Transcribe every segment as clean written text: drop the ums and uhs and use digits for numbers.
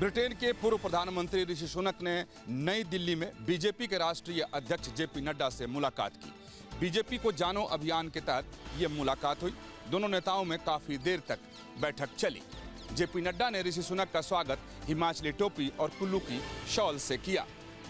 Britain के पूर्व प्रधानमंत्री ऋषि सुनक ने नई दिल्ली में बीजेपी के राष्ट्रीय अध्यक्ष जेपी नड्डा से मुलाकात की। बीजेपी को जानो अभियान के तहत ये मुलाकात हुई। दोनों नेताओं में काफी देर तक बैठक चली। जेपी नड्डा ने ऋषि सुनक का स्वागत हिमाचली टोपी और कुल्लू की शॉल से किया।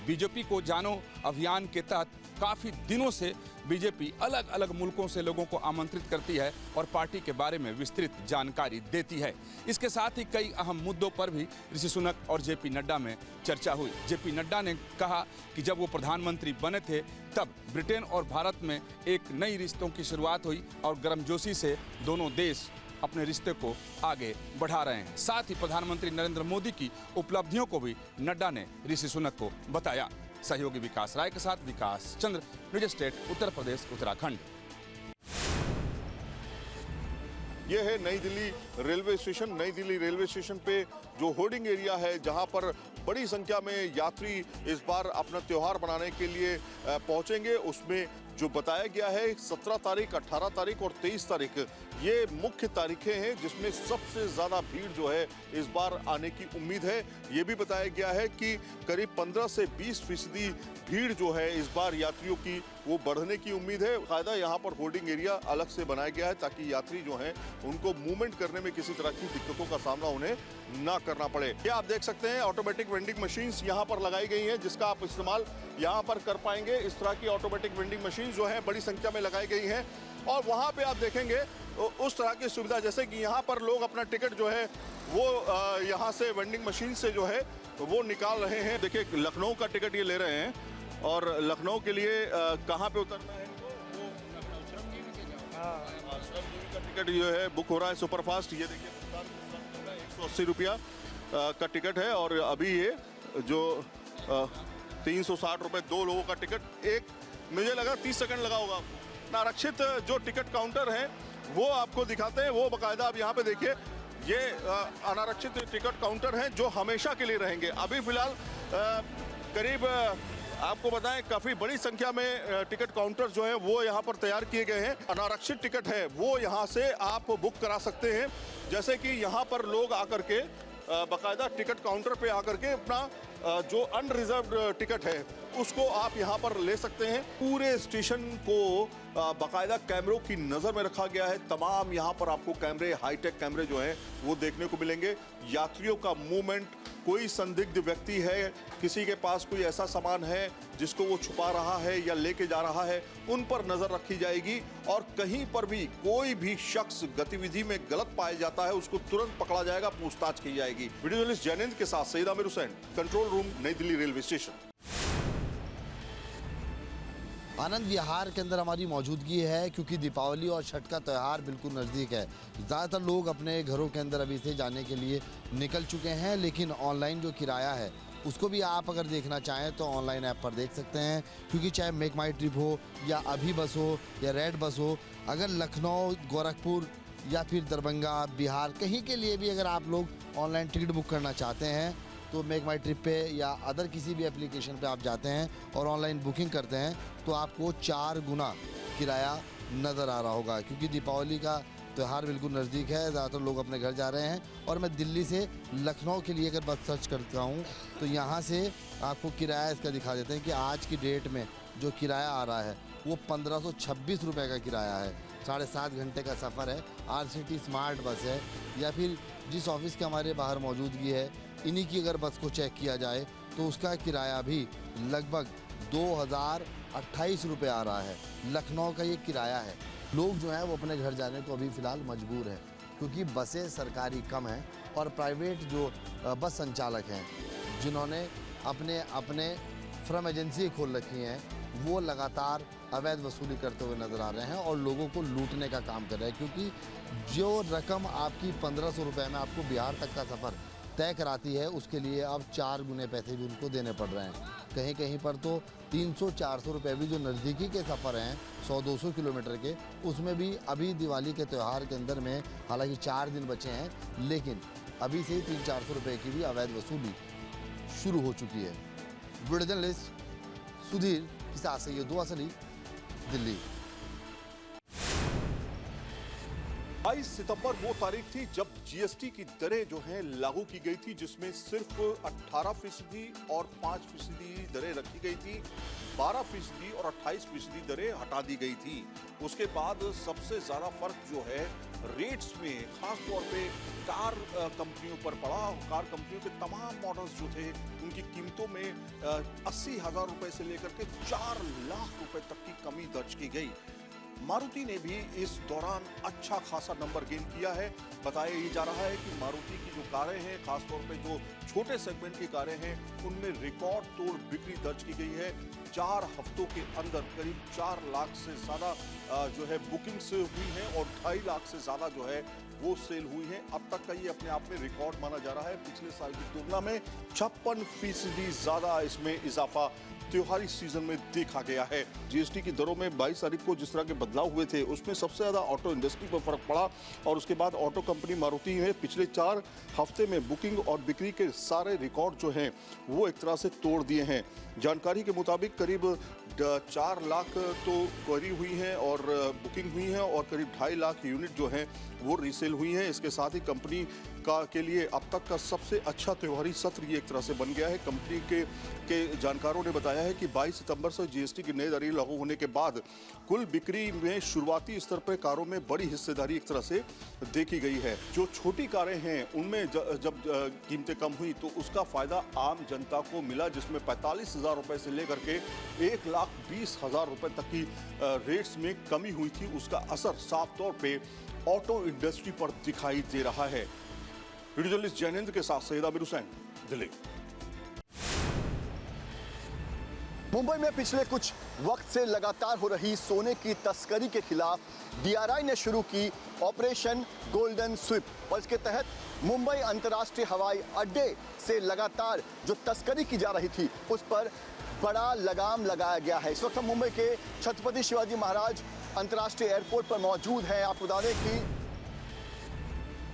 बीजेपी को जानो अभियान के तहत काफी दिनों से बीजेपी अलग अलग मुल्कों से लोगों को आमंत्रित करती है और पार्टी के बारे में विस्तृत जानकारी देती है। इसके साथ ही कई अहम मुद्दों पर भी ऋषि सुनक और जेपी नड्डा में चर्चा हुई। जेपी नड्डा ने कहा कि जब वो प्रधानमंत्री बने थे तब ब्रिटेन और भारत में एक नई रिश्तों की शुरुआत हुई और गर्मजोशी से दोनों देश अपने रिश्ते को आगे बढ़ा रहे हैं। साथ ही प्रधानमंत्री नरेंद्र मोदी की उपलब्धियों को भी नड्डा ने ऋषि सुनक को बताया। सहयोगी विकास राय के साथ विकास चंद्र, न्यूज स्टेट, उत्तर प्रदेश, उत्तराखंड। ये है नई दिल्ली रेलवे स्टेशन। नई दिल्ली रेलवे स्टेशन पे जो होर्डिंग एरिया है, जहां पर बड़ी संख्या में यात्री इस बार अपना त्योहार मनाने के लिए पहुंचेंगे, उसमें जो बताया गया है 17 तारीख, 18 तारीख और 23 तारीख ये मुख्य तारीखें हैं जिसमें सबसे ज़्यादा भीड़ जो है इस बार आने की उम्मीद है। ये भी बताया गया है कि करीब 15 से 20% भीड़ जो है इस बार यात्रियों की वो बढ़ने की उम्मीद है। कायदा यहाँ पर होर्डिंग एरिया अलग से बनाया गया है ताकि यात्री जो हैं उनको मूवमेंट करने में किसी तरह की दिक्कतों का सामना उन्हें ना करना पड़े। ये आप देख सकते हैं ऑटोमेटिक वेंडिंग मशीन्स यहाँ पर लगाई गई हैं जिसका आप इस्तेमाल यहाँ पर कर पाएंगे। इस तरह की ऑटोमेटिक वेंडिंग मशीन जो है बड़ी संख्या में लगाई गई हैं और वहाँ पे आप देखेंगे उस तरह की सुविधा जैसे कि यहाँ पर लोग अपना टिकट जो है वो यहाँ से वेंडिंग मशीन से जो है वो निकाल रहे हैं। देखिए लखनऊ का टिकट ये ले रहे हैं और लखनऊ के लिए कहाँ पे उतरना है वो श्रमजीवी का टिकट जो है बुक हो रहा है सुपरफास्ट। ये देखिए 180 रुपया का टिकट है और अभी ये जो 360 रुपये 2 लोगों का टिकट, एक मुझे लगा 30 सेकंड लगा होगा। आरक्षित जो टिकट काउंटर है वो आपको दिखाते हैं, वो बाकायदा आप यहाँ पे देखिए ये अनारक्षित टिकट काउंटर हैं जो हमेशा के लिए रहेंगे। अभी फिलहाल करीब आपको बताएं काफ़ी बड़ी संख्या में टिकट काउंटर जो हैं वो यहाँ पर तैयार किए गए हैं। अनारक्षित टिकट है वो यहाँ से आप बुक करा सकते हैं। जैसे कि यहाँ पर लोग आकर के बाकायदा टिकट काउंटर पे आकर के अपना जो अनरिजर्व्ड टिकट है उसको आप यहाँ पर ले सकते हैं। पूरे स्टेशन को बाकायदा कैमरों की नज़र में रखा गया है। तमाम यहाँ पर आपको कैमरे, हाईटेक कैमरे जो हैं वो देखने को मिलेंगे। यात्रियों का मूवमेंट, कोई संदिग्ध व्यक्ति है, किसी के पास कोई ऐसा सामान है जिसको वो छुपा रहा है या लेके जा रहा है, उन पर नजर रखी जाएगी और कहीं पर भी कोई भी शख्स गतिविधि में गलत पाया जाता है उसको तुरंत पकड़ा जाएगा, पूछताछ की जाएगी। वीडियो जर्नलिस्ट जैनेंद्र के साथ सईद आमिर हुसैन, कंट्रोल रूम, नई दिल्ली रेलवे स्टेशन। आनंद विहार के अंदर हमारी मौजूदगी है क्योंकि दीपावली और छठ का त्यौहार बिल्कुल नज़दीक है। ज़्यादातर लोग अपने घरों के अंदर अभी से जाने के लिए निकल चुके हैं, लेकिन ऑनलाइन जो किराया है उसको भी आप अगर देखना चाहें तो ऑनलाइन ऐप पर देख सकते हैं। क्योंकि चाहे मेक माई ट्रिप हो या अभी बस हो या रेड बस हो, अगर लखनऊ, गोरखपुर या फिर दरभंगा, बिहार कहीं के लिए भी अगर आप लोग ऑनलाइन टिकट बुक करना चाहते हैं तो मेक माई ट्रिप पे या अदर किसी भी एप्लीकेशन पे आप जाते हैं और ऑनलाइन बुकिंग करते हैं तो आपको 4 गुना किराया नज़र आ रहा होगा। क्योंकि दीपावली का त्यौहार बिल्कुल नज़दीक है, ज़्यादातर लोग अपने घर जा रहे हैं। और मैं दिल्ली से लखनऊ के लिए अगर बस सर्च करता हूँ तो यहाँ से आपको किराया इसका दिखा देते हैं कि आज की डेट में जो किराया आ रहा है वो 1526 रुपये का किराया है। 7.5 घंटे का सफ़र है। RCT स्मार्ट बस है या फिर जिस ऑफिस के हमारे बाहर मौजूदगी है इन्हीं की अगर बस को चेक किया जाए तो उसका किराया भी लगभग 2028 रुपये आ रहा है। लखनऊ का ये किराया है। लोग जो हैं वो अपने घर जाने को अभी फ़िलहाल मजबूर हैं क्योंकि बसें सरकारी कम हैं और प्राइवेट जो बस संचालक हैं जिन्होंने अपने फर्म एजेंसी खोल रखी हैं वो लगातार अवैध वसूली करते हुए नज़र आ रहे हैं और लोगों को लूटने का काम कर रहे हैं। क्योंकि जो रकम आपकी 1500 रुपये में आपको बिहार तक का सफ़र तय कराती है उसके लिए अब 4 गुने पैसे भी उनको देने पड़ रहे हैं। कहीं कहीं पर तो 300-400 रुपये भी जो नज़दीकी के सफ़र हैं 100-200 किलोमीटर के, उसमें भी अभी दिवाली के त्यौहार के अंदर में हालांकि 4 दिन बचे हैं लेकिन अभी से ही 300-400 रुपये की भी अवैध वसूली शुरू हो चुकी है। वीडियो जर्नलिस्ट सुधीर के साथ से ये दुआ सली, दिल्ली। 22 सितंबर वो तारीख थी जब जीएसटी की दरें जो हैं लागू की गई थी, जिसमें सिर्फ 18% और 5% दरें रखी गई थी। 12% और 28% दरें हटा दी गई थी। उसके बाद सबसे ज्यादा फर्क जो है रेट्स में, खास तौर पे कार कंपनियों पर पड़ा। कार कंपनियों के तमाम मॉडल्स जो थे उनकी कीमतों में 80,000 रुपए से लेकर के 4 लाख रुपए तक की कमी दर्ज की गई। मारुति ने भी इस दौरान अच्छा खासा नंबर गेन किया है। बताया ये जा रहा है कि मारुति की जो कारें हैं, खासतौर पे जो छोटे सेगमेंट की कारें हैं, उनमें रिकॉर्ड तोड़ बिक्री दर्ज की गई है। 4 हफ्तों के अंदर करीब 4 लाख से ज्यादा जो है बुकिंग्स हुई हैं और 2.5 लाख से ज्यादा जो है वो सेल हुई है। अब तक का ये अपने आप में रिकॉर्ड माना जा रहा है। पिछले साल की तुलना में 56% ज्यादा इसमें इजाफा त्योहारी सीजन में देखा गया है। जीएसटी की दरों में 22 तारीख को जिस तरह के बदलाव हुए थे, उसमें सबसे ज्यादा ऑटो इंडस्ट्री पर फर्क पड़ा और उसके बाद ऑटो कंपनी मारुति ने पिछले 4 हफ्ते में बुकिंग और बिक्री के सारे रिकॉर्ड जो हैं वो एक तरह से तोड़ दिए हैं। जानकारी के मुताबिक करीब 4 लाख तो क्वेरी हुई हैं और बुकिंग हुई है और करीब 2.5 लाख यूनिट जो हैं वो रीसेल हुई हैं। इसके साथ ही कंपनी के लिए अब तक का सबसे अच्छा त्योहारी सत्र ये एक तरह से बन गया है। कंपनी के जानकारों ने बताया है कि 22 सितंबर से जीएसटी की नई दरें लागू होने के बाद कुल बिक्री में शुरुआती स्तर पर कारों में बड़ी हिस्सेदारी एक तरह से देखी गई है। जो छोटी कारें हैं उनमें जब कीमतें कम हुई तो उसका फायदा आम जनता को मिला, जिसमें 45,000 रुपए से लेकर के 1,20,000 रुपए तक की रेट्स में कमी हुई थी। उसका असर साफ तौर पे ऑटो इंडस्ट्री पर दिखाई दे रहा है। वीडियो जर्नलिस्ट जैनेंद्र के साथ सईद आमिर हुसैन, दिल्ली। मुंबई में पिछले कुछ वक्त से लगातार हो रही सोने की तस्करी के खिलाफ डीआरआई ने शुरू की ऑपरेशन गोल्डन स्वीप और इसके तहत मुंबई अंतर्राष्ट्रीय हवाई अड्डे से लगातार जो तस्करी की जा रही थी उस पर बड़ा लगाम लगाया गया है। इस वक्त हम मुंबई के छत्रपति शिवाजी महाराज अंतर्राष्ट्रीय एयरपोर्ट पर मौजूद हैं। आपको बता दें कि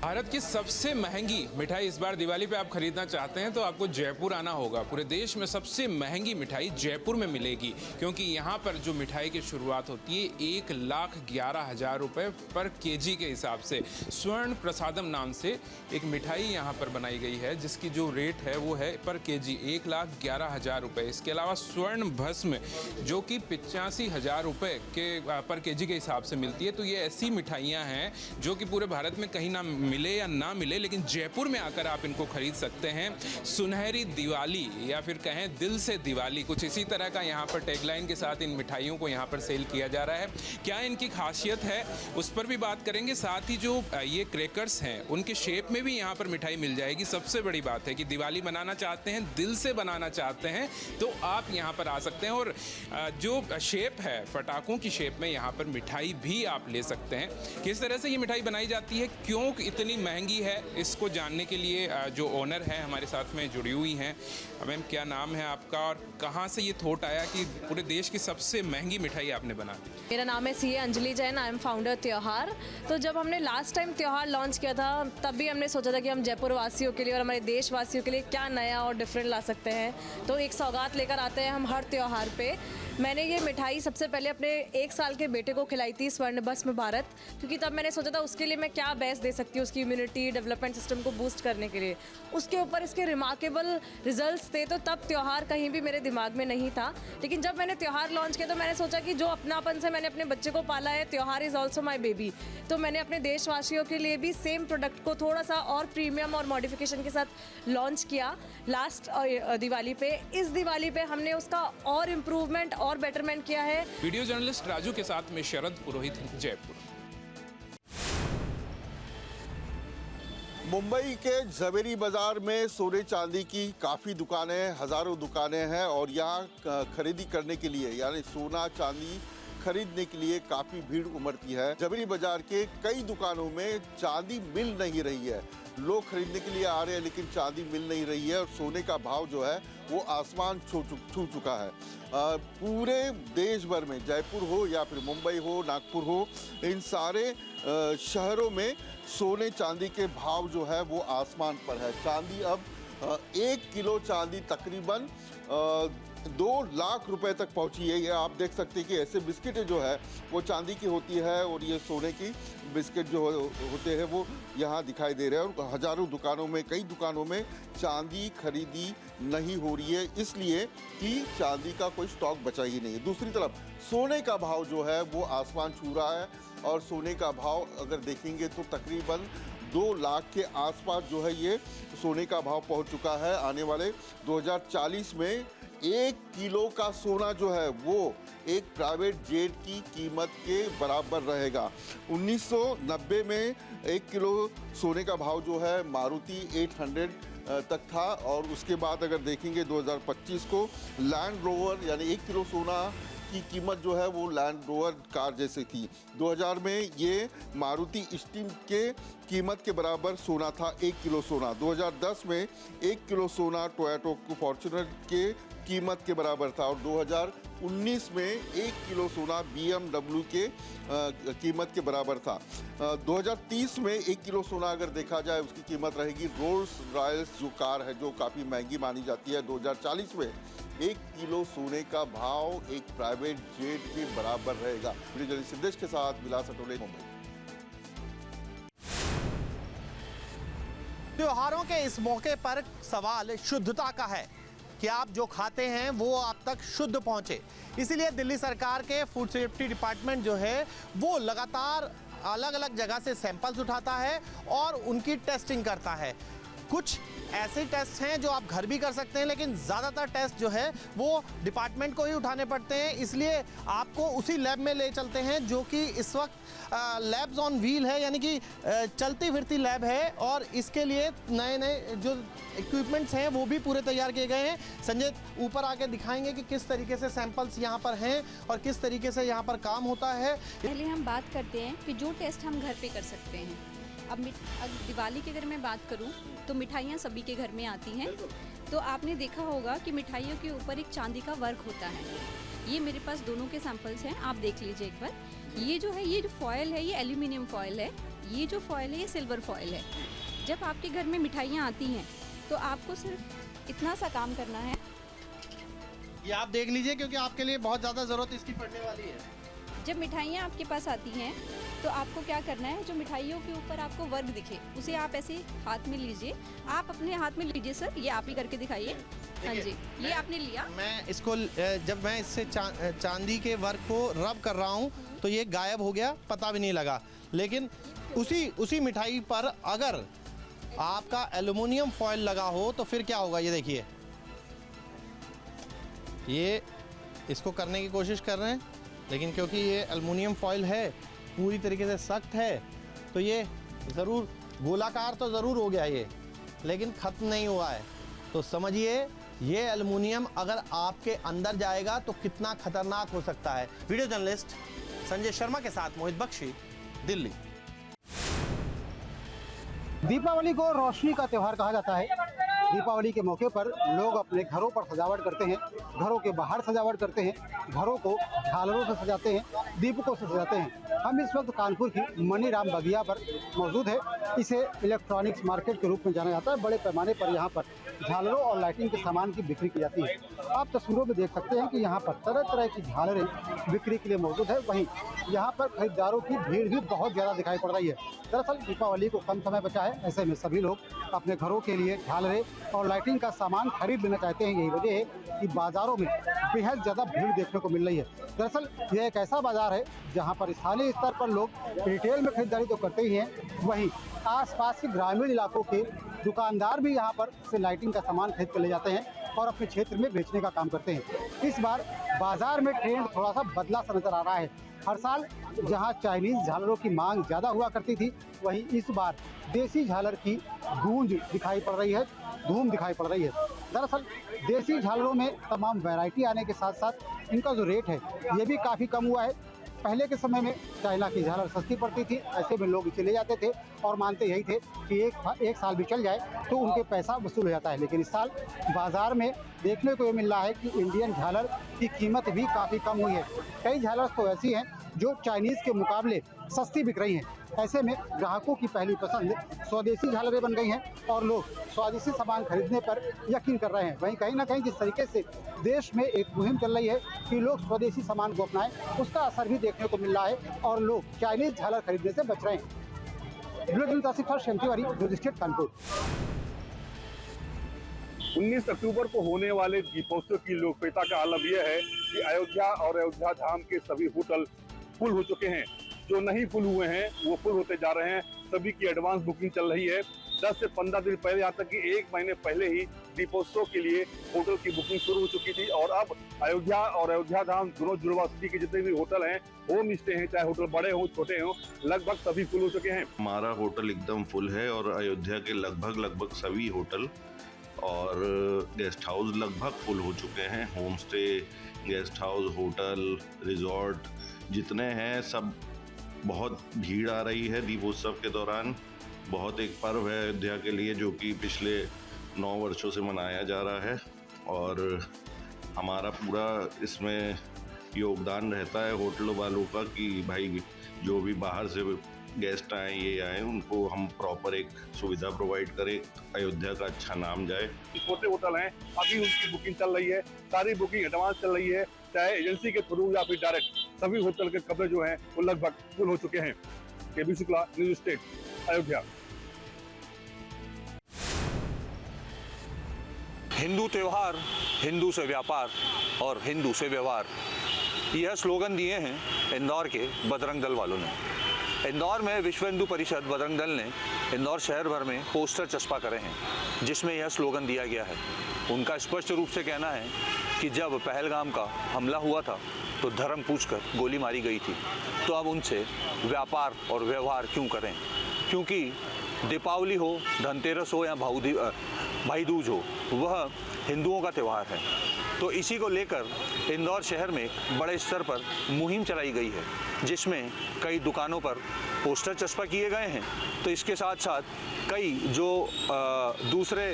भारत की सबसे महंगी मिठाई इस बार दिवाली पे आप खरीदना चाहते हैं तो आपको जयपुर आना होगा। पूरे देश में सबसे महंगी मिठाई जयपुर में मिलेगी, क्योंकि यहाँ पर जो मिठाई की शुरुआत होती है 1,11,000 रुपये पर केजी के हिसाब से। स्वर्ण प्रसादम नाम से एक मिठाई यहाँ पर बनाई गई है जिसकी जो रेट है वो है पर केजी 1,11,000 रुपये। इसके अलावा स्वर्ण भस्म जो कि 85,000 रुपये के पर केजी के हिसाब से मिलती है। तो ये ऐसी मिठाइयाँ हैं जो कि पूरे भारत में कहीं ना मिले या ना मिले, लेकिन जयपुर में आकर आप इनको खरीद सकते हैं। सुनहरी दिवाली या फिर कहें दिल से दिवाली, कुछ इसी तरह का यहाँ पर टैगलाइन के साथ इन मिठाइयों को यहाँ पर सेल किया जा रहा है। क्या इनकी खासियत है उस पर भी बात करेंगे। साथ ही जो ये क्रैकर्स हैं उनके शेप में भी यहाँ पर मिठाई मिल जाएगी। सबसे बड़ी बात है कि दिवाली बनाना चाहते हैं, दिल से बनाना चाहते हैं तो आप यहाँ पर आ सकते हैं और जो शेप है पटाखों की शेप में यहाँ पर मिठाई भी आप ले सकते हैं। किस तरह से ये मिठाई बनाई जाती है, क्यों इतनी महंगी है, इसको जानने के लिए जो ओनर हैं हमारे साथ में जुड़ी हुई हैं। मैम, क्या नाम है आपका और कहाँ से ये थॉट आया कि पूरे देश की सबसे महंगी मिठाई आपने बना दी? मेरा नाम है CA Anjali Jain, I am founder त्योहार। तो जब हमने लास्ट टाइम त्योहार लॉन्च किया था तब भी हमने सोचा था कि हम जयपुर वासियों के लिए और हमारे देशवासियों के लिए क्या नया और डिफरेंट ला सकते हैं। तो एक सौगात लेकर आते हैं हम हर त्योहार पे। मैंने ये मिठाई सबसे पहले अपने 1 साल के बेटे को खिलाई थी, स्वर्ण भस्म भारत, क्योंकि तब मैंने सोचा था उसके लिए मैं क्या बेस्ट दे सकती हूँ उसकी इम्यूनिटी डेवलपमेंट सिस्टम को बूस्ट करने के लिए। उसके ऊपर इसके रिमार्केबल रिजल्ट्स थे, तो तब त्योहार कहीं भी मेरे दिमाग में नहीं था। लेकिन जब मैंने त्योहार लॉन्च किया तो मैंने सोचा कि जो अपनापन से मैंने अपने बच्चे को पाला है, त्योहार इज़ ऑल्सो माई बेबी, तो मैंने अपने देशवासियों के लिए भी सेम प्रोडक्ट को थोड़ा सा और प्रीमियम और मॉडिफिकेशन के साथ लॉन्च किया लास्ट दिवाली पे। इस दिवाली पे हमने उसका और इम्प्रूवमेंट और बेटरमेंट किया है। वीडियो जर्नलिस्ट राजू के साथ में शरद पुरोहित, जयपुर। मुंबई के जवेरी बाजार में सोने चांदी की काफ़ी दुकानें, हज़ारों दुकानें हैं और यहाँ खरीदी करने के लिए यानी सोना चांदी खरीदने के लिए काफ़ी भीड़ उमड़ती है। जवेरी बाजार के कई दुकानों में चांदी मिल नहीं रही है। लोग खरीदने के लिए आ रहे हैं लेकिन चांदी मिल नहीं रही है और सोने का भाव जो है वो आसमान छू चुका है। पूरे देश भर में, जयपुर हो या फिर मुंबई हो, नागपुर हो, इन सारे शहरों में सोने चांदी के भाव जो है वो आसमान पर है। चांदी अब 1 किलो चांदी तकरीबन 2 लाख रुपए तक पहुंची है। ये आप देख सकते हैं कि ऐसे बिस्किटें जो है वो चांदी की होती है और ये सोने की बिस्किट जो होते हैं वो यहाँ दिखाई दे रहे हैं। और हजारों दुकानों में, कई दुकानों में चांदी खरीदी नहीं हो रही है, इसलिए कि चांदी का कोई स्टॉक बचा ही नहीं है। दूसरी तरफ सोने का भाव जो है वो आसमान छू रहा है और सोने का भाव अगर देखेंगे तो तकरीबन 2 लाख के आसपास जो है ये सोने का भाव पहुंच चुका है। आने वाले 2040 में 1 किलो का सोना जो है वो एक प्राइवेट जेट की कीमत के बराबर रहेगा। 1990 में 1 किलो सोने का भाव जो है मारुति 800 तक था और उसके बाद अगर देखेंगे 2025 को लैंड रोवर यानी 1 किलो सोना की कीमत जो है वो लैंड रोवर कार जैसे थी। 2000 में ये मारुति स्टीम के कीमत के बराबर सोना था 1 किलो सोना। 2010 में 1 किलो सोना टोयोटा फॉर्च्यूनर के कीमत के बराबर था और 2019 में 1 किलो सोना BMW के कीमत के बराबर था। 2030 में 1 किलो सोना अगर देखा जाए उसकी कीमत रहेगी रोल्स रॉयल्स जो कार है जो काफ़ी महंगी मानी जाती है। 2040 में 1 किलो सोने का भाव एक प्राइवेट जेट के बराबर रहेगा। वीडियो जर्नलिस्ट सिद्धेश के साथ विलास अटोले, मुंबई। त्योहारों के इस मौके पर सवाल शुद्धता का है कि आप जो खाते हैं वो आप तक शुद्ध पहुंचे। इसीलिए दिल्ली सरकार के फूड सेफ्टी डिपार्टमेंट जो है वो लगातार अलग अलग जगह से सैंपल्स उठाता है और उनकी टेस्टिंग करता है। कुछ ऐसे टेस्ट हैं जो आप घर भी कर सकते हैं, लेकिन ज़्यादातर टेस्ट जो है वो डिपार्टमेंट को ही उठाने पड़ते हैं। इसलिए आपको उसी लैब में ले चलते हैं जो कि इस वक्त लैब्स ऑन व्हील है, यानी कि चलती फिरती लैब है और इसके लिए नए नए जो इक्विपमेंट्स हैं वो भी पूरे तैयार किए गए हैं। संजय ऊपर आके दिखाएंगे कि किस तरीके से सैंपल्स यहाँ पर हैं और किस तरीके से यहाँ पर काम होता है। पहले हम बात करते हैं कि जो टेस्ट हम घर पे कर सकते हैं। अब दिवाली की अगर मैं बात करूं तो मिठाइयाँ सभी के घर में आती हैं, तो आपने देखा होगा कि मिठाइयों के ऊपर एक चांदी का वर्क होता है। ये मेरे पास दोनों के सैंपल्स हैं, आप देख लीजिए एक बार। ये जो है, ये जो फॉयल है ये एल्यूमिनियम फॉयल है, ये जो फॉयल है ये सिल्वर फॉयल है। जब आपके घर में मिठाइयाँ आती हैं तो आपको सिर्फ इतना सा काम करना है। ये आप देख लीजिए क्योंकि आपके लिए बहुत ज़्यादा ज़रूरत इसकी पड़ने वाली है। जब मिठाइयाँ आपके पास आती हैं तो आपको क्या करना है, जो मिठाइयों के ऊपर आपको वर्क दिखे उसे आप ऐसे हाथ में लीजिए। आप अपने हाथ में लीजिए सर, ये आप ही करके दिखाइए। हाँ जी, ये आपने लिया। मैं इसको जब मैं इससे चांदी के वर्क को रब कर रहा हूँ तो ये गायब हो गया, पता भी नहीं लगा। लेकिन उसी मिठाई पर अगर आपका एल्युमिनियम फॉयल लगा हो तो फिर क्या होगा, ये देखिए। ये इसको करने की कोशिश कर रहे हैं, लेकिन क्योंकि ये एल्युमिनियम फॉयल है, पूरी तरीके से सख्त है, तो ये ज़रूर गोलाकार तो ज़रूर हो गया ये, लेकिन ख़त्म नहीं हुआ है। तो समझिए ये एल्युमिनियम अगर आपके अंदर जाएगा तो कितना खतरनाक हो सकता है। वीडियो जर्नलिस्ट संजय शर्मा के साथ मोहित बख्शी, दिल्ली। दीपावली को रोशनी का त्यौहार कहा जाता है। दीपावली के मौके पर लोग अपने घरों पर सजावट करते हैं, घरों के बाहर सजावट करते हैं, घरों को झालरों से सजाते हैं, दीपकों से सजाते हैं। हम इस वक्त कानपुर की मनीराम बगिया पर मौजूद है। इसे इलेक्ट्रॉनिक्स मार्केट के रूप में जाना जाता है। बड़े पैमाने पर यहाँ पर झालरों और लाइटिंग के सामान की बिक्री की जाती है। आप तस्वीरों में देख सकते हैं कि यहाँ पर तरह तरह की झालरें बिक्री के लिए मौजूद है। वहीं यहाँ पर खरीदारों की भीड़ भी बहुत ज़्यादा दिखाई पड़ रही है। दरअसल दीपावली को कम समय बचा है, ऐसे में सभी लोग अपने घरों के लिए झालरें और लाइटिंग का सामान खरीद लेना चाहते हैं। यही वजह है कि बाज़ारों में बेहद ज़्यादा भीड़ देखने को मिल रही है। दरअसल यह एक ऐसा बाज़ार है जहाँ पर स्थानीय स्तर पर लोग रिटेल में खरीदारी तो करते ही हैं, वहीं आसपास के ग्रामीण इलाकों के दुकानदार भी यहाँ पर से लाइटिंग का सामान खरीद कर ले जाते हैं और अपने क्षेत्र में बेचने का काम करते हैं। इस बार बाजार में ट्रेंड थोड़ा सा बदला सा नजर आ रहा है। हर साल जहां चाइनीज झालरों की मांग ज़्यादा हुआ करती थी, वहीं इस बार देसी झालर की गूंज दिखाई पड़ रही है, धूम दिखाई पड़ रही है। दरअसल देसी झालरों में तमाम वैरायटी आने के साथ साथ इनका जो रेट है ये भी काफ़ी कम हुआ है। पहले के समय में चाइना की झालर सस्ती पड़ती थी, ऐसे में लोग इसे ले जाते थे और मानते यही थे कि एक साल भी चल जाए तो उनके पैसा वसूल हो जाता है। लेकिन इस साल बाज़ार में देखने को ये मिल रहा है कि इंडियन झालर की कीमत भी काफ़ी कम हुई है। कई झालर तो ऐसी हैं जो चाइनीज़ के मुकाबले सस्ती बिक रही हैं। ऐसे में ग्राहकों की पहली पसंद स्वदेशी झालरें बन गई हैं और लोग स्वदेशी सामान खरीदने पर यकीन कर रहे हैं। वहीं कहीं ना कहीं जिस तरीके से देश में एक मुहिम चल रही है कि लोग स्वदेशी सामान को अपनाएं, उसका असर भी देखने को मिल रहा है और लोग चाइनीज़ झालर खरीदने से बच रहे हैं। बुलेटिन तासिफ शम तिवारी, न्यूज़ स्टेट कानपुर। 19 अक्टूबर को होने वाले दीपोत्सव की लोकप्रियता का आलम यह है कि अयोध्या और अयोध्या धाम के सभी होटल फुल हो चुके हैं। जो नहीं फुल हुए हैं वो फुल होते जा रहे हैं। सभी की एडवांस बुकिंग चल रही है। 10 से 15 दिन पहले, यहाँ तक कि 1 महीने पहले ही दीपोत्सव के लिए होटल की बुकिंग शुरू हो चुकी थी और अब अयोध्या और अयोध्या धाम दोनों जुड़वा सिटी के जितने भी होटल हैं, होम स्टे हैं, चाहे होटल बड़े हो छोटे हो, लगभग सभी फुल हो चुके हैं। हमारा होटल एकदम फुल है और अयोध्या के लगभग सभी होटल और गेस्ट हाउस लगभग फुल हो चुके हैं। Home stay, guest house, hotel, resort जितने हैं सब बहुत भीड़ आ रही है दीपोत्सव के दौरान। बहुत एक पर्व है अयोध्या के लिए जो कि पिछले 9 वर्षों से मनाया जा रहा है और हमारा पूरा इसमें योगदान रहता है होटल वालों का कि भाई जो भी बाहर से गेस्ट आए, ये आए, उनको हम प्रॉपर एक सुविधा प्रोवाइड करें, अयोध्या का अच्छा नाम जाए। छोटे होटल हैं, अभी उनकी बुकिंग चल रही है, सारी बुकिंग एडवांस चल रही है, चाहे एजेंसी के थ्रू या फिर डायरेक्ट। सभी होटल के कमरे जो हैं वो लगभग फुल हो चुके हैं। केबी शुक्ला, न्यूज़ स्टेट, अयोध्या। हिंदू त्योहार, हिंदू से व्यापार और हिंदू से व्यवहार, यह स्लोगन दिए हैं इंदौर के बजरंग दल वालों ने। इंदौर में विश्व हिंदू परिषद बजरंग दल ने इंदौर शहर भर में पोस्टर चस्पा करे हैं जिसमें यह स्लोगन दिया गया है। उनका स्पष्ट रूप से कहना है कि जब पहलगाम का हमला हुआ था तो धर्म पूछकर गोली मारी गई थी, तो अब उनसे व्यापार और व्यवहार क्यों करें, क्योंकि दीपावली हो, धनतेरस हो या भाई दूज हो, वह हिंदुओं का त्यौहार है। तो इसी को लेकर इंदौर शहर में बड़े स्तर पर मुहिम चलाई गई है जिसमें कई दुकानों पर पोस्टर चस्पा किए गए हैं। तो इसके साथ साथ कई जो दूसरे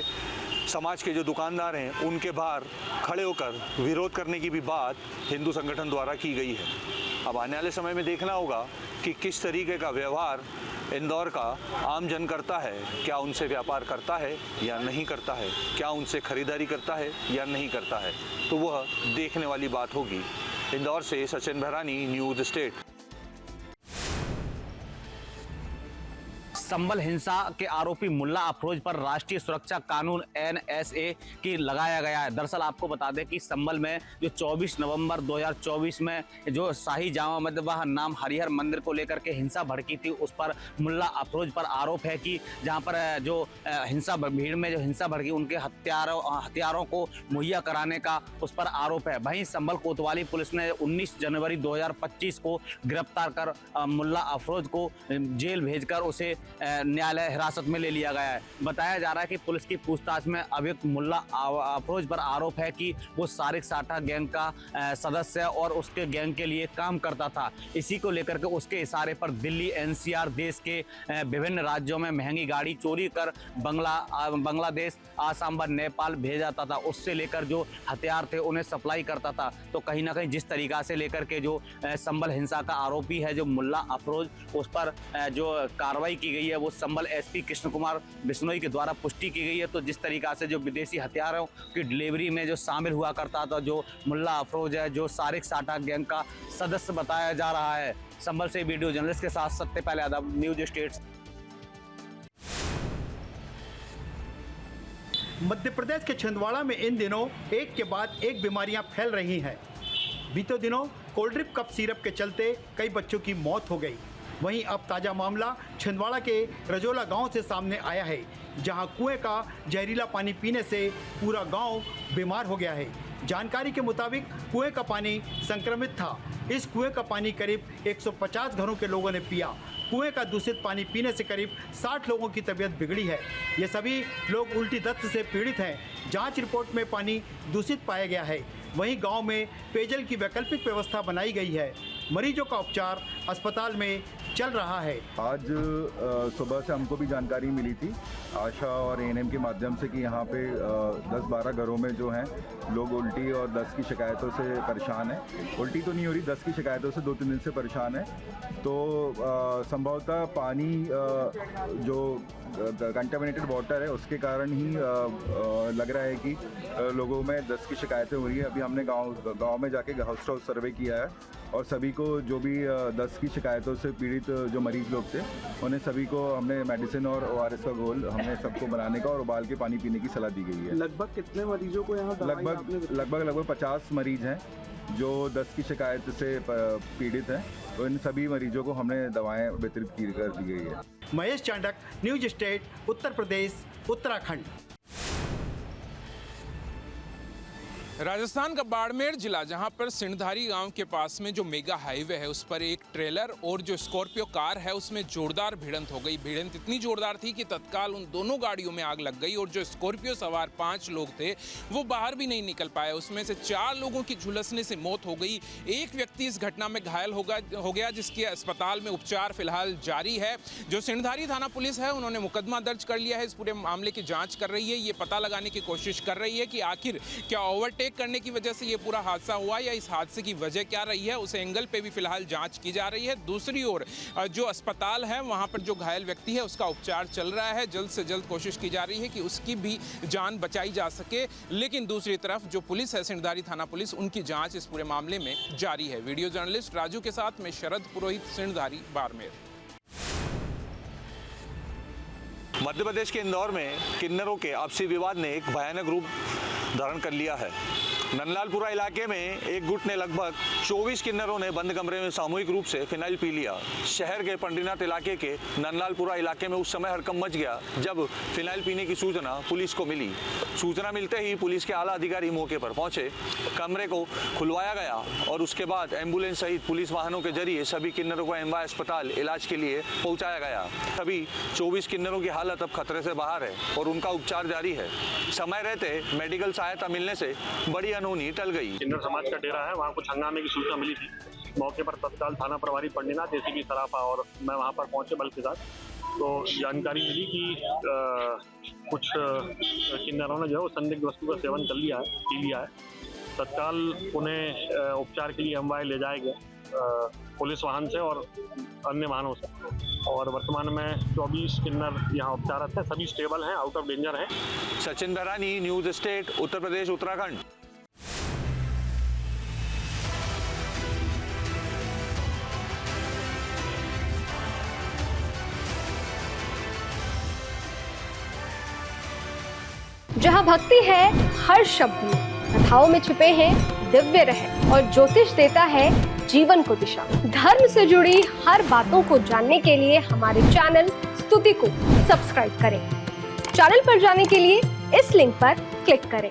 समाज के जो दुकानदार हैं उनके बाहर खड़े होकर विरोध करने की भी बात हिंदू संगठन द्वारा की गई है। अब आने वाले समय में देखना होगा कि किस तरीके का व्यवहार इंदौर का आम जन करता है, क्या उनसे व्यापार करता है या नहीं करता है, क्या उनसे खरीदारी करता है या नहीं करता है, तो वह देखने वाली बात होगी। इंदौर से सचिन भरानी, न्यूज़ स्टेट। संबल हिंसा के आरोपी मुल्ला अफरोज पर राष्ट्रीय सुरक्षा कानून NSA की लगाया गया है। दरअसल आपको बता दें कि संबल में जो 24 नवंबर 2024 में जो शाही जामा मस्जिद नाम हरिहर मंदिर को लेकर के हिंसा भड़की थी, उस पर मुल्ला अफरोज पर आरोप है कि जहां पर जो भीड़ में जो हिंसा भड़की उनके हथियारों को मुहैया कराने का उस पर आरोप है। वहीं संबल कोतवाली पुलिस ने 19 जनवरी 2025 को गिरफ्तार कर मुल्ला अफरोज को जेल भेजकर उसे न्यायालय हिरासत में ले लिया गया है। बताया जा रहा है कि पुलिस की पूछताछ में अभियुक्त मुल्ला अफरोज पर आरोप है कि वो सारिक साठा गैंग का सदस्य और उसके गैंग के लिए काम करता था। इसी को लेकर के उसके इशारे पर दिल्ली NCR देश के विभिन्न राज्यों में महंगी गाड़ी चोरी कर बांग्लादेश, आसाम व नेपाल भेजा जाता था। उससे लेकर जो हथियार थे उन्हें सप्लाई करता था। तो कहीं ना कहीं जिस तरीका से लेकर के जो संबल हिंसा का आरोपी है जो मुल्ला अफरोज, उस पर जो कार्रवाई की गई है वो संबल SP कृष्ण कुमार बिश्नोई के द्वारा पुष्टि की गई है। तो जिस तरीका से जो विदेशी हथियारों की डिलीवरी में जो शामिल हुआ करता था जो मुल्ला अफरोज है, जो सारिक साठा गैंग का सदस्य बताया जा रहा है। संबल से वीडियो जर्नलिस्ट के साथ सत्य पहले यादव, न्यूज़ स्टेट्स। मध्य प्रदेश के छिंदवाड़ा में इन दिनों एक के बाद एक बीमारियां फैल रही हैं। बीते दिनों कोल्ड ड्रिप कफ सिरप के चलते कई बच्चों की मौत हो गई। वहीं अब ताज़ा मामला छिंदवाड़ा के रजोला गांव से सामने आया है, जहां कुएं का जहरीला पानी पीने से पूरा गांव बीमार हो गया है। जानकारी के मुताबिक कुएं का पानी संक्रमित था। इस कुएं का पानी करीब 150 घरों के लोगों ने पिया। कुएं का दूषित पानी पीने से करीब 60 लोगों की तबीयत बिगड़ी है। ये सभी लोग उल्टी दस्त से पीड़ित हैं। जांच रिपोर्ट में पानी दूषित पाया गया है। वहीं गांव में पेयजल की वैकल्पिक व्यवस्था बनाई गई है। मरीजों का उपचार अस्पताल में चल रहा है। आज सुबह से हमको भी जानकारी मिली थी आशा और एएनएम के माध्यम से कि यहाँ पे 10-12 घरों में जो हैं लोग उल्टी और दस्त की शिकायतों से परेशान हैं। उल्टी तो नहीं हो रही, दस्त की शिकायतों से 2-3 दिन से परेशान है। तो संभवतः पानी जो कंटामिनेटेड वाटर है उसके कारण ही लग रहा है कि लोगों में दस्त की शिकायतें हो रही है। अभी हमने गांव में जाके हाउस टू हाउस सर्वे किया है और सभी को जो भी दस्त की शिकायतों से पीड़ित जो मरीज लोग थे उन्हें सभी को हमने मेडिसिन और ORS का घोल हमने सबको बनाने का और उबाल के पानी पीने की सलाह दी गई है। लगभग कितने मरीजों को यहाँ लगभग 50 मरीज हैं जो दस्त की शिकायत से पीड़ित हैं। तो इन सभी मरीजों को हमने दवाएं वितरित कर दी गई है। Mahesh Chandak, news state, Uttar Pradesh, Uttarakhand. राजस्थान का बाड़मेर जिला, जहां पर सिंधधारी गांव के पास में जो मेगा हाईवे है उस पर एक ट्रेलर और जो स्कॉर्पियो कार है उसमें जोरदार भिड़ंत हो गई। भिड़ंत इतनी जोरदार थी कि तत्काल उन दोनों गाड़ियों में आग लग गई और जो स्कॉर्पियो सवार 5 लोग थे वो बाहर भी नहीं निकल पाए। उसमें से 4 लोगों की झुलसने से मौत हो गई। एक व्यक्ति इस घटना में घायल हो गया जिसके अस्पताल में उपचार फिलहाल जारी है। जो सिंधधारी थाना पुलिस है उन्होंने मुकदमा दर्ज कर लिया है। इस पूरे मामले की जाँच कर रही है। ये पता लगाने की कोशिश कर रही है कि आखिर क्या ओवरटेक करने की वजह से ये पूरा हादसा हुआ या इस हादसे की वजह क्या रही है, उस एंगल पे भी फिलहाल जांच की जा रही है। दूसरी ओर जो अस्पताल है वहां पर जो घायल व्यक्ति है उसका उपचार चल रहा है। जल्द से जल्द कोशिश की जा रही है कि उसकी भी जान बचाई जा सके। लेकिन दूसरी तरफ जो पुलिस है, सिंधधारी थाना पुलिस, उनकी जांच इस पूरे मामले में जारी है। वीडियो जर्नलिस्ट राजू के साथ में शरद पुरोहित, सिंधधारी, बाड़मेर। मध्य प्रदेश के इंदौर में किन्नरों के आपसी विवाद ने एक भयानक रूप धारण कर लिया है। नंदलालपुरा इलाके में एक गुट ने लगभग 24 किन्नरों ने बंद कमरे में सामूहिक रूप से फिनाइल पी लिया। शहर के पंडरीनाथ इलाके के नंदलालपुरा इलाके में उस समय हड़कंप मच गया जब फिनाइल पीने की सूचना पुलिस को मिली। सूचना मिलते ही पुलिस के आला अधिकारी मौके पर पहुंचे, कमरे को खुलवाया गया और उसके बाद एम्बुलेंस सहित पुलिस वाहनों के जरिए सभी किन्नरों को एमवाय अस्पताल इलाज के लिए पहुँचाया गया। सभी 24 किन्नरों की हालत अब खतरे से बाहर है और उनका उपचार जारी है। समय रहते मेडिकल सहायता मिलने से बड़ी अनहोनी टल गई। किन्नर समाज का डेरा है, वहाँ कुछ हंगामे की सूचना मिली थी। मौके पर तत्काल थाना प्रभारी पंडरीनाथ, एसीपी सराफा और मैं वहाँ पर पहुँचे बल के साथ। तो जानकारी मिली कि कुछ किन्नरों ने जो है वो संदिग्ध वस्तु का सेवन कर लिया है, पी लिया है। तत्काल उन्हें उपचार के लिए एमवाय ले जाया गया पुलिस वाहन से और अन्य वाहनों से। और वर्तमान में 24 किन्नर यहाँ उपचाररत हैं, सभी स्टेबल हैं, आउट ऑफ डेंजर हैं। सचिन बरानी, न्यूज स्टेट, उत्तर प्रदेश, उत्तराखंड। जहाँ भक्ति है हर शब्द में, कथाओं में छुपे हैं दिव्य रहस्य और ज्योतिष देता है जीवन को दिशा। धर्म से जुड़ी हर बातों को जानने के लिए हमारे चैनल स्तुति को सब्सक्राइब करें। चैनल पर जाने के लिए इस लिंक पर क्लिक करें।